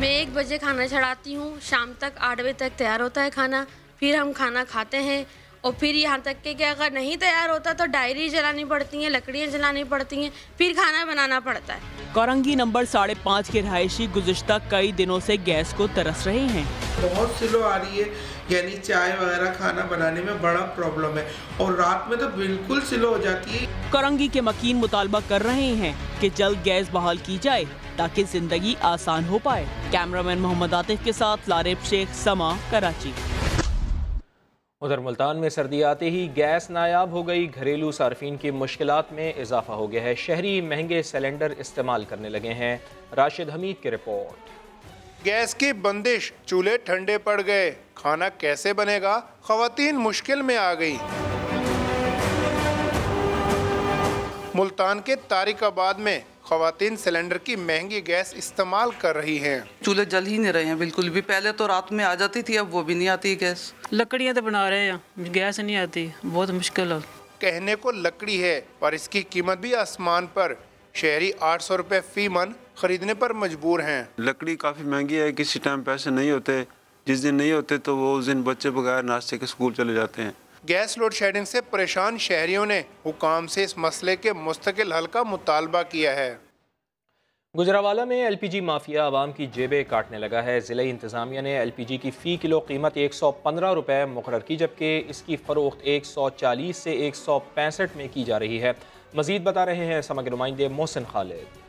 मैं 1 बजे खाना चढ़ाती हूँ, शाम तक 8 बजे तक तैयार होता है खाना, फिर हम खाना खाते हैं। और फिर यहाँ तक कि अगर नहीं तैयार होता तो डायरी जलानी पड़ती हैं, लकड़ियाँ जलानी पड़ती हैं, फिर खाना बनाना पड़ता है। कोरंगी नंबर 5.5 के रहायशी गुज़िश्ता कई दिनों से गैस को तरस रहे हैं। बहुत स्लो आ रही है, यानी चाय वगैरह खाना बनाने में बड़ा प्रॉब्लम है, और रात में तो बिल्कुल स्लो हो जाती है। कोरंगी के मकीन मुतालबा कर रहे हैं कि जल्द गैस बहाल की जाए ताकि जिंदगी आसान हो पाए। कैमरामैन मोहम्मद आतिफ के साथ लारिब शेख, समा, कराची। उधर मुल्तान में सर्दी आते ही गैस नायाब हो गई। घरेलू सार्फिन की मुश्किलात में इजाफा हो गया है। शहरी महंगे सिलेंडर इस्तेमाल करने लगे हैं। राशिद हमीद की रिपोर्ट। गैस की बंदिश, चूल्हे ठंडे पड़ गए, खाना कैसे बनेगा, ख़वातीन मुश्किल में आ गई। मुल्तान के तारिकाबाद में ख़वातीन सिलेंडर की महंगी गैस इस्तेमाल कर रही हैं। चूल्हे जल ही नहीं रहे हैं बिल्कुल भी। पहले तो रात में आ जाती थी, अब वो भी नहीं आती गैस। लकड़ियाँ तो बना रहे हैं, गैस नहीं आती, बहुत मुश्किल है। कहने को लकड़ी है पर इसकी कीमत भी आसमान पर। शहरी 800 रुपए फी मन खरीदने पर मजबूर हैं। लकड़ी काफ़ी महंगी है, किसी टाइम पैसे नहीं होते, जिस दिन नहीं होते तो वो उस दिन बच्चे बगैर नाश्ते के स्कूल चले जाते हैं। गैस लोड शेडिंग से परेशान शहरियों ने हुकाम से इस मसले के मुस्तकिल हल का मुतालबा किया है। गुजरावाला में LPG माफिया आवाम की जेबें काटने लगा है। ज़िला इंतज़ामिया ने LPG की फ़ी किलो कीमत 115 रुपये मुकर्रर की, जबकि इसकी फ़रोख्त 140 से 165 में की जा रही है। मज़ीद बता रहे हैं समग्र नुमाइंदे मोहसिन खालिद।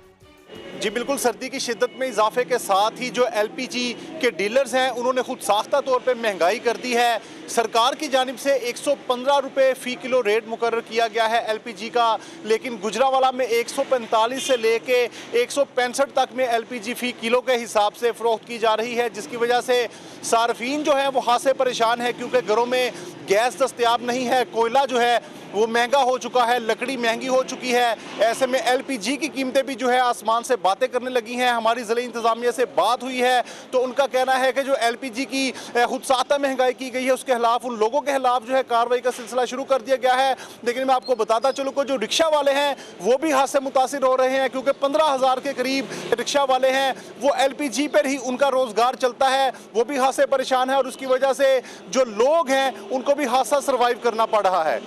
जी बिल्कुल, सर्दी की शिद्दत में इजाफे के साथ ही जो LPG के डीलर्स हैं उन्होंने खुद साख्ता तौर पे महंगाई कर दी है। सरकार की जानिब से 115 रुपये फ़ी किलो रेट मुकर्रर किया गया है LPG का, लेकिन गुजरावाला में 145 से लेके 165 तक में LPG फ़ी किलो के हिसाब से फ़रोख्त की जा रही है, जिसकी वजह से सार्फिन जो है वो खासे परेशान है, क्योंकि घरों में गैस दस्तयाब नहीं है। कोयला जो है वो महंगा हो चुका है, लकड़ी महंगी हो चुकी है। ऐसे में LPG की कीमतें भी जो है आसमान से बातें करने लगी हैं। हमारी ज़िला इंतज़ामिया से बात हुई है तो उनका कहना है कि जो LPG की खुद साता महंगाई की गई है उसके खिलाफ, उन लोगों के खिलाफ जो है कार्रवाई का सिलसिला शुरू कर दिया गया है। लेकिन मैं आपको बताता चलूँ कि जो रिक्शा वाले हैं वो भी हाथ से मुतासिर हो रहे हैं, क्योंकि 15,000 के करीब रिक्शा वाले हैं, वो LPG पर ही उनका रोज़गार चलता है, वो भी हाथ से परेशान है, और उसकी वजह से जो लोग हैं उनको भी हाथ से सर्वाइव करना पड़ रहा है।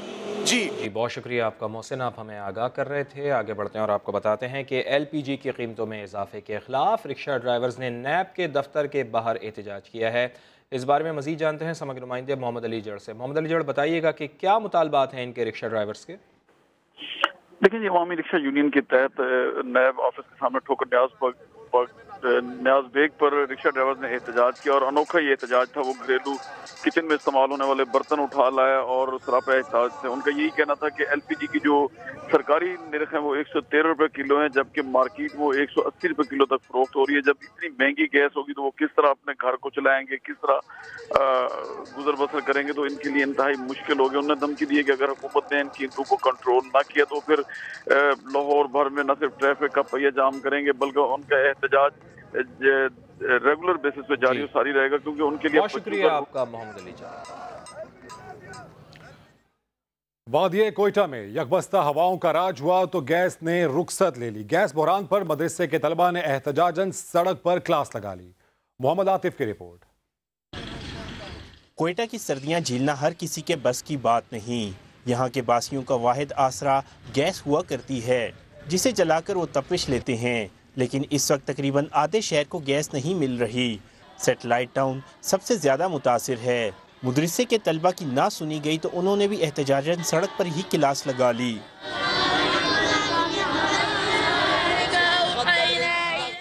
जी बहुत शुक्रिया आपका मोहसिन, आप हमें आगाह कर रहे थे। आगे बढ़ते हैं और आपको बताते हैं कि LPG की कीमतों में इजाफे के खिलाफ रिक्शा ड्राइवर्स ने नैब के दफ्तर के बाहर एहतजाज किया है। इस बारे में मजीद जानते हैं समग्र नुमाइंदे मोहम्मद अली जड़ से। मोहम्मद अली जड़, बताइएगा कि क्या मुतालबात हैं इनके रिक्शा ड्राइवर्स के? देखिए, ये अवामी रिक्शा यूनियन के तहत नैब ऑफिस के सामने ठोकर न्याज न्याज बेग पर रिक्शा ड्राइवर ने एहतजाज किया और अनोखा ये एहतजाज था। वो घरेलू किचन में इस्तेमाल होने वाले बर्तन उठा लाया और सरापा एहतजाज से उनका यही कहना था कि LPG की जो सरकारी निर्ख है वो 113 रुपए किलो है, जबकि मार्केट वो 180 रुपए किलो तक फरोख्त हो रही है। जब इतनी महंगी गैस होगी तो वो किस तरह अपने घर को चलाएंगे, किस तरह गुजर बसर करेंगे, तो इनके लिए इंतहाई मुश्किल होगी। उन्होंने धमकी दी है कि अगर हुकूमत ने इन कीमतों को कंट्रोल ना किया तो फिर लाहौर भर में न सिर्फ ट्रैफिक का पहिया जाम करेंगे बल्कि उनका एहतजाज रेगुलर बेसिस पे जारी और सारी रहेगा, क्योंकि उनके लिए। बहुत शुक्रिया आपका मोहम्मद अली जान। वादिये कोयटा में यकबस्ता हवाओं का राज हुआ तो गैस ने रुखसत ले ली। गैस बहरान पर मदरसे के तलबा ने एहतजाजन सड़क पर क्लास लगा ली। मोहम्मद आतिफ की रिपोर्ट। कोयटा की सर्दियां झेलना हर किसी के बस की बात नहीं। यहाँ के बासियों का वाहिद आसरा गैस हुआ करती है, जिसे जलाकर वो तपिश लेते हैं। लेकिन इस वक्त तकरीबन आधे शहर को गैस नहीं मिल रही। सेटेलाइट टाउन सबसे ज़्यादा मुतासिर है। मदरसे के तलबा की ना सुनी गई तो उन्होंने भी एहतजाजन सड़क पर ही क्लास लगा ली।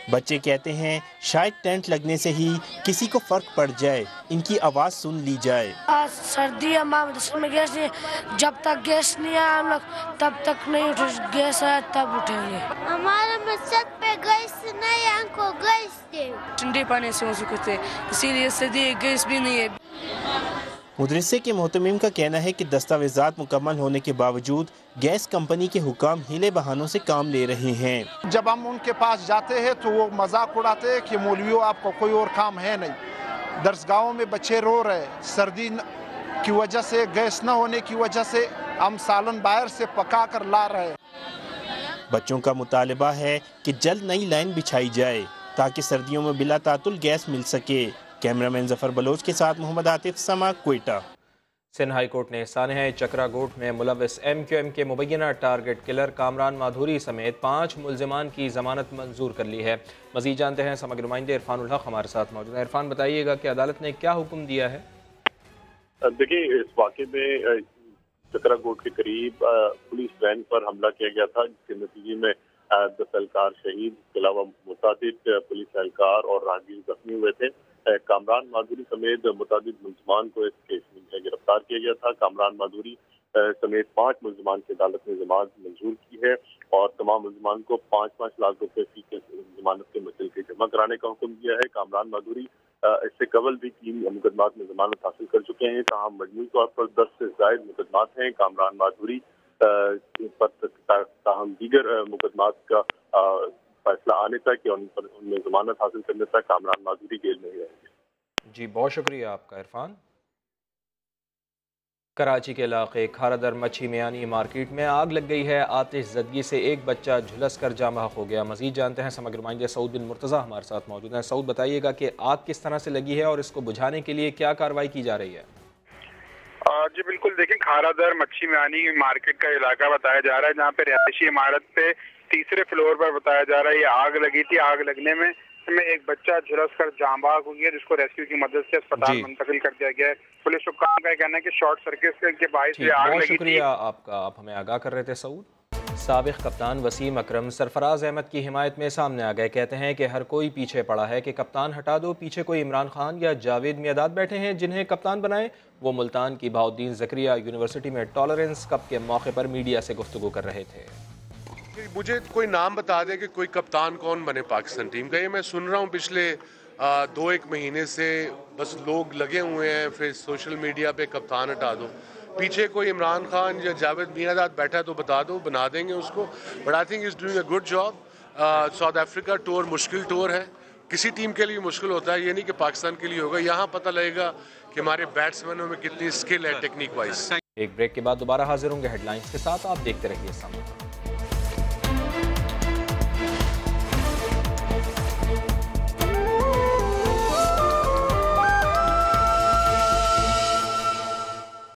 बच्चे कहते हैं शायद टेंट लगने से ही किसी को फर्क पड़ जाए, इनकी आवाज़ सुन ली जाए। सर्दी हमारे मदरसे में गैस नहीं, जब तक गैस नहीं आया हम लोग तब तक नहीं उठे, गैस आया तब उठेंगे। हमारे मदरसे पे गैस नहीं, हमको गैस दे। ठंडे पानी से सकते, इसीलिए सर्दी गैस भी नहीं है। मदरसे के मोहतमीम का कहना है कि दस्तावेजात मुकम्मल होने के बावजूद गैस कंपनी के हुकाम हीले बहानों से काम ले रहे हैं। जब हम उनके पास जाते हैं तो वो मजाक उड़ाते हैं कि मौलवियों आपको कोई और काम है नहीं। दरसगाहों में बच्चे रो रहे, सर्दी की वजह से, गैस न होने की वजह से हम सालन बाहर से पका कर ला रहे हैं। बच्चों का मुतालबा है कि जल्द नई लाइन बिछाई जाए ताकि सर्दियों में बिला तातुल गैस मिल सके। कैमरामैन जफर बलोच के साथ मोहम्मद आतिफ, समा, कोयटा। सिंध हाई कोर्ट ने सानहा चकरा गोट में मुलविस MQM के मुबैना टारगेट किलर कामरान माधुरी समेत 5 मुल्जिमान की जमानत मंजूर कर ली है। मजीद जानते हैं समग्र नुमाइंदे इरफानुल हक हमारे साथ मौजूद है। इरफान, बताइएगा कि अदालत ने क्या हुक्म दिया है? देखिए, इस वाक़े में चकरा गोट के करीब पुलिस वैन पर हमला किया गया था, जिसके नतीजे में 10 एहलकार शहीद, इसके अलावा मुतादिद पुलिस एहलकार और राहगीर जख्मी हुए थे। कामरान माधुरी समेत मुतादिद मुल्जिमान को इस केस में गिरफ्तार किया गया था। कामरान माधुरी समेत 5 मुल्जिमान की अदालत ने जमानत मंजूर की है और तमाम मुल्जिमान को 5-5 लाख रुपए फी के जमानत के मुतल के जमा कराने का हुक्म दिया है। कामरान माधुरी इससे कबल भी 3 मुकदमात में जमानत हासिल कर चुके हैं। ताहम मजमूई तौर पर 10 से ज्यादा मुकदमात हैं कामरान माधुरी पर। ताहम दीगर मुकदमात का फैसला आने तक या उन पर उनमें जमानत हासिल करने तक कामरान माधुरी जेल में ही रहेंगे। जी, बहुत शुक्रिया आपका इरफान। कराची के इलाके खारादर मच्छी मियानी मार्केट में आग लग गई है। आतिश ज़दगी से एक बच्चा झुलस कर जाम बहक हो गया। मजीद जानते हैं समग्र नुमाइंदे सऊद बिन मुर्तज़ा हमारे साथ मौजूद हैं। सऊद, बताइएगा कि आग किस तरह से लगी है और इसको बुझाने के लिए क्या कार्रवाई की जा रही है? जी बिल्कुल, देखिए खारादर मच्छी मियानी मार्केट का इलाका बताया जा रहा है, जहाँ पे रिहायशी इमारत पे तीसरे फ्लोर पर बताया जा रहा है ये आग लगी थी। आग लगने में एक बच्चा झुलस कर जाम बहक हो गया, जिसको रेस्क्यू की मदद से अस्पताल मुंतकिल कर दिया गया है। पुलिस हुक्काम का कहना है कि शॉर्ट सर्किट के बायस से आग लगी थी। शुक्रिया आपका, आप हमें आगाह कर रहे थे सऊद। साबिक कप्तान वसीम अकरम सरफराज अहमद की हिमायत में सामने आ गए। कहते हैं कि हर कोई पीछे पड़ा है कि कप्तान हटा दो, पीछे कोई इमरान खान या जावेद मियादाद बैठे हैं जिन्हें कप्तान बनाए। वो मुल्तान की बहाउद्दीन ज़करिया यूनिवर्सिटी में टॉलरेंस कप के मौके पर मीडिया से गुफ्तगू कर रहे थे। मुझे कोई नाम बता दे कि कोई कप्तान कौन बने पाकिस्तान टीम का। ये मैं सुन रहा हूँ पिछले 2-1 महीने से, बस लोग लगे हुए हैं फिर सोशल मीडिया पे कप्तान हटा दो। पीछे कोई इमरान खान या जावेद मियादाद बैठा है तो बता दो, बना देंगे उसको। But I think is doing a good job. South Africa tour मुश्किल टूर है, किसी टीम के लिए मुश्किल होता है, ये नहीं कि पाकिस्तान के लिए होगा। यहाँ पता लगेगा कि हमारे बैट्समैनों में कितनी स्किल है टेक्निक वाइज। एक ब्रेक के बाद दोबारा हाजिर होंगे हेडलाइंस के साथ। आप देखते रहिए सामने।